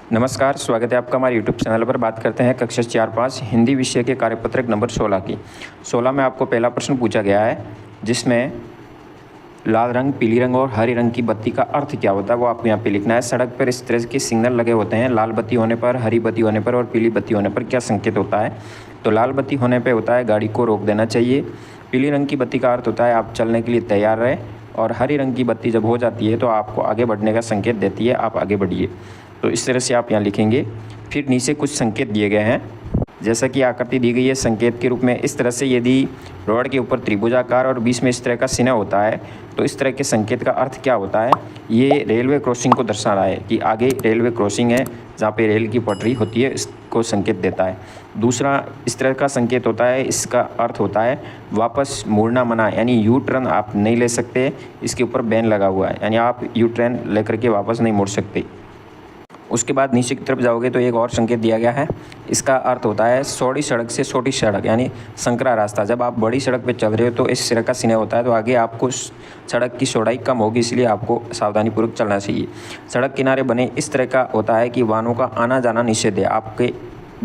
नमस्कार, स्वागत है आपका हमारे यूट्यूब चैनल पर। बात करते हैं कक्षा 4-5 हिंदी विषय के कार्यपत्रक नंबर 16 की। 16 में आपको पहला प्रश्न पूछा गया है, जिसमें लाल रंग, पीली रंग और हरी रंग की बत्ती का अर्थ क्या होता है वो आपको यहाँ पे लिखना है। सड़क पर इस तरह के सिग्नल लगे होते हैं, लाल बत्ती होने पर, हरी बत्ती होने पर और पीली बत्ती होने पर क्या संकेत होता है। तो लाल बत्ती होने पर होता है गाड़ी को रोक देना चाहिए। पीली रंग की बत्ती का अर्थ होता है आप चलने के लिए तैयार रहें। और हरी रंग की बत्ती जब हो जाती है तो आपको आगे बढ़ने का संकेत देती है, आप आगे बढ़िए। तो इस तरह से आप यहाँ लिखेंगे। फिर नीचे कुछ संकेत दिए गए हैं, जैसा कि आकृति दी गई है संकेत के रूप में। इस तरह से यदि रोड के ऊपर त्रिभुजाकार और बीच में इस तरह का चिन्ह होता है तो इस तरह के संकेत का अर्थ क्या होता है। ये रेलवे क्रॉसिंग को दर्शा रहा है कि आगे रेलवे क्रॉसिंग है, जहाँ पे रेल की पटरी होती है, इसको संकेत देता है। दूसरा इस तरह का संकेत होता है, इसका अर्थ होता है वापस मुड़ना मना, यानी यू टर्न आप नहीं ले सकते। इसके ऊपर बैन लगा हुआ है, यानी आप यू टर्न लेकर के वापस नहीं मुड़ सकते। उसके बाद नीचे की तरफ जाओगे तो एक और संकेत दिया गया है, इसका अर्थ होता है चौड़ी सड़क से छोटी सड़क, यानी संकरा रास्ता। जब आप बड़ी सड़क पे चल रहे हो तो इस तरह का चिन्ह होता है, तो आगे आपको सड़क की चौड़ाई कम होगी, इसलिए आपको सावधानीपूर्वक चलना चाहिए। सड़क किनारे बने इस तरह का होता है कि वाहनों का आना जाना निषेध है, आपके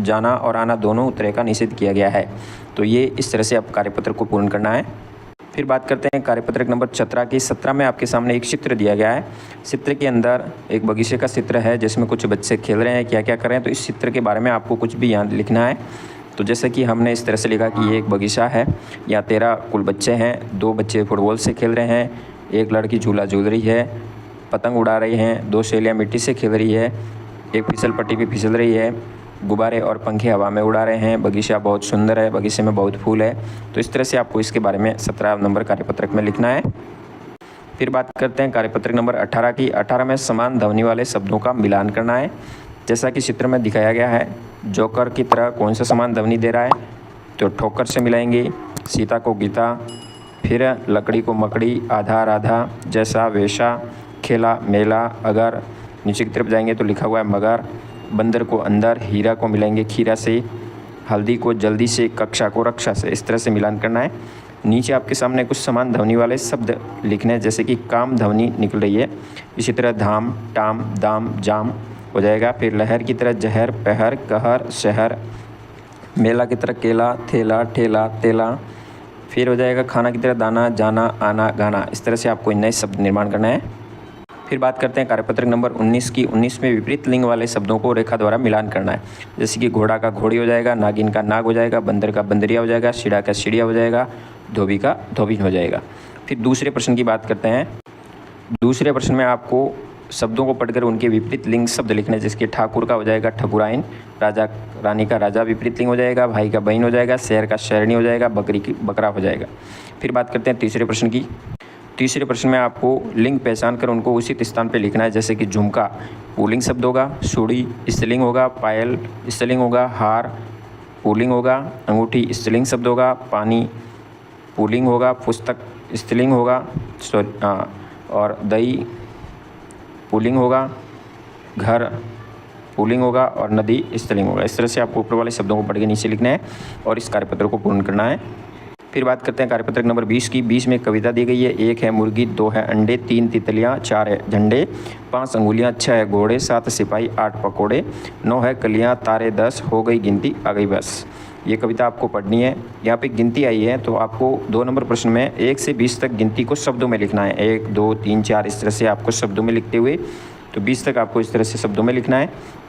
जाना और आना दोनों तरह का निषेध किया गया है। तो ये इस तरह से आप कार्यपत्र को पूर्ण करना है। फिर बात करते हैं कार्यपत्रक नंबर 17 की। 17 में आपके सामने एक चित्र दिया गया है। चित्र के अंदर एक बगीचे का चित्र है, जिसमें कुछ बच्चे खेल रहे हैं, क्या क्या कर रहे हैं। तो इस चित्र के बारे में आपको कुछ भी यहाँ लिखना है। तो जैसे कि हमने इस तरह से लिखा कि ये एक बगीचा है, यहाँ 13 कुल बच्चे हैं। 2 बच्चे फुटबॉल से खेल रहे हैं, एक लड़की झूला झूल रही है, पतंग उड़ा रही हैं, 2 सहेलियाँ मिट्टी से खेल रही है, एक फिसल पट्टी पर फिसल रही है, गुब्बारे और पंखे हवा में उड़ा रहे हैं। बगीचा बहुत सुंदर है, बगीचे में बहुत फूल है। तो इस तरह से आपको इसके बारे में 17 नंबर कार्यपत्रक में लिखना है। फिर बात करते हैं कार्यपत्रक नंबर 18 की। 18 में समान ध्वनि वाले शब्दों का मिलान करना है। जैसा कि चित्र में दिखाया गया है, जोकर की तरह कौन सा समान ध्वनि दे रहा है, तो ठोकर से मिलाएंगे। सीता को गीता, फिर लकड़ी को मकड़ी, आधा राधा, जैसा वैसा, खेला मेला, अगर। नीचे की तरफ जाएंगे तो लिखा हुआ है मगर। बंदर को अंदर, हीरा को मिलाएंगे खीरा से, हल्दी को जल्दी से, कक्षा को रक्षा से। इस तरह से मिलान करना है। नीचे आपके सामने कुछ समान ध्वनि वाले शब्द लिखने हैं, जैसे कि काम ध्वनि निकल रही है। इसी तरह धाम, टाम, दाम, जाम हो जाएगा। फिर लहर की तरह जहर, पहर, कहर, शहर। मेला की तरह केला, थेला, ठेला, तेला। फिर हो जाएगा खाना की तरह दाना, जाना, आना, गाना। इस तरह से आपको नए शब्द निर्माण करना है। फिर बात करते हैं कार्यपत्रक नंबर 19 की। 19 में विपरीत लिंग वाले शब्दों को रेखा द्वारा मिलान करना है। जैसे कि घोड़ा का घोड़ी हो जाएगा, नागिन का नाग हो जाएगा, बंदर का बंदरिया हो जाएगा, सीढ़ा का सीढ़िया हो जाएगा, धोबी का धोबी हो जाएगा। फिर दूसरे प्रश्न की बात करते हैं। दूसरे प्रश्न में आपको शब्दों को पढ़कर उनके विपरीत लिंग शब्द लिखने हैं, जिसके ठाकुर का हो जाएगा ठकुराइन, राजा रानी का राजा विपरीत लिंग हो जाएगा, भाई का बहन हो जाएगा, शहर का शहरनी हो जाएगा, बकरी की बकरा हो जाएगा। फिर बात करते हैं तीसरे प्रश्न की। तीसरे प्रश्न में आपको लिंग पहचान कर उनको उचित स्थान पर लिखना है। जैसे कि झुमका पुल्लिंग शब्द होगा, चूड़ी स्त्रीलिंग होगा, पायल स्त्रीलिंग होगा, हार पुल्लिंग होगा, अंगूठी स्त्रीलिंग शब्द होगा, पानी पुल्लिंग होगा, पुस्तक स्त्रीलिंग होगा, और दही पुल्लिंग होगा, घर पुल्लिंग होगा और नदी स्त्रीलिंग होगा। इस तरह से आपको ऊपर वाले शब्दों को पढ़ के नीचे लिखना है और इस कार्यपत्र को पूर्ण करना है। फिर बात करते हैं कार्यपत्रक नंबर 20 की। 20 में कविता दी गई है। 1 है मुर्गी, 2 है अंडे, 3 तितलियाँ, 4 है झंडे, 5 अंगुलियाँ, 6 है घोड़े, 7 सिपाही, 8 पकोड़े, 9 है कलियाँ, तारे 10, हो गई गिनती, आ गई बस। ये कविता आपको पढ़नी है। यहाँ पे गिनती आई है, तो आपको 2 नंबर प्रश्न में 1 से 20 तक गिनती को शब्दों में लिखना है। 1, 2, 3, 4 इस तरह से आपको शब्दों में लिखते हुए, तो 20 तक आपको इस तरह से शब्दों में लिखना है।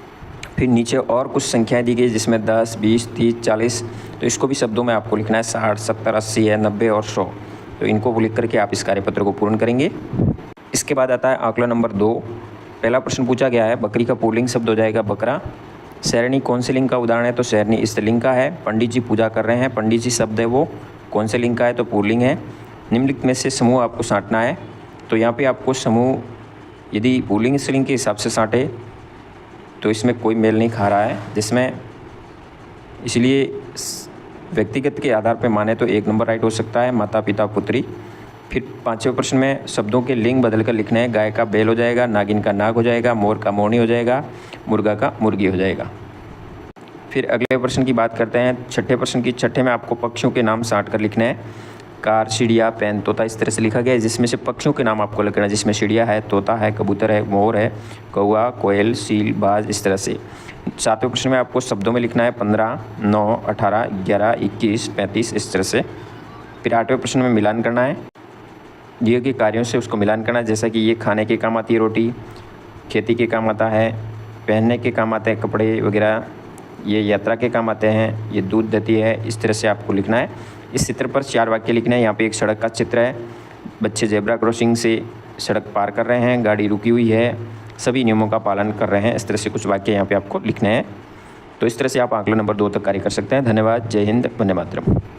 फिर नीचे और कुछ संख्याएं दी गई, जिसमें 10, 20, 30, 40, तो इसको भी शब्दों में आपको लिखना है। 60, 70, 80 है, 90 और 100, तो इनको लिख करके आप इस कार्यपत्र को पूर्ण करेंगे। इसके बाद आता है आंकड़ा नंबर 2। पहला प्रश्न पूछा गया है, बकरी का पुल्लिंग शब्द हो जाएगा बकरा। शहरनी कौन से लिंग का उदाहरण है, तो शहरनी स्त्रीलिंग का है। पंडित जी पूजा कर रहे हैं, पंडित जी शब्द है वो कौन से लिंग का है, तो पुल्लिंग है। निम्नलिखित में से समूह आपको साँटना है। तो यहाँ पर आपको समूह यदि पुल्लिंग स्त्रीलिंग के हिसाब से साँटे तो इसमें कोई मेल नहीं खा रहा है, जिसमें इसलिए व्यक्तिगत के आधार पर माने तो 1 नंबर राइट हो सकता है, माता पिता पुत्री। फिर 5वें प्रश्न में शब्दों के लिंग बदल कर लिखने हैं। गाय का बैल हो जाएगा, नागिन का नाग हो जाएगा, मोर का मोरनी हो जाएगा, मुर्गा का मुर्गी हो जाएगा। फिर अगले प्रश्न की बात करते हैं। छठे प्रश्न की। छठे में आपको पक्षियों के नाम साँट कर लिखने हैं। कार, चिड़िया, पेन, तोता, इस तरह से लिखा गया है, जिसमें से पक्षियों के नाम आपको लिखना है, जिसमें चिड़िया है, तोता है, कबूतर है, मोर है, कौवा, कोयल, सील, बाज, इस तरह से। 7वें प्रश्न में आपको शब्दों में लिखना है 15, 9, 18, 11, 21, 35, इस तरह से। फिर 8वें प्रश्न में मिलान करना है, दिए गए कार्यों से उसको मिलान करना है, जैसा कि ये खाने के काम आती है रोटी, खेती के काम आता है, पहनने के काम आते हैं कपड़े वगैरह, ये यात्रा के काम आते हैं, ये दूध देती है, इस तरह से आपको लिखना है। इस चित्र पर 4 वाक्य लिखने हैं। यहाँ पे एक सड़क का चित्र है, बच्चे जेब्रा क्रॉसिंग से सड़क पार कर रहे हैं, गाड़ी रुकी हुई है, सभी नियमों का पालन कर रहे हैं, इस तरह से कुछ वाक्य यहाँ पे आपको लिखने हैं। तो इस तरह से आप आकलन नंबर 2 तक कार्य कर सकते हैं। धन्यवाद। जय हिंद, वंदे मातरम।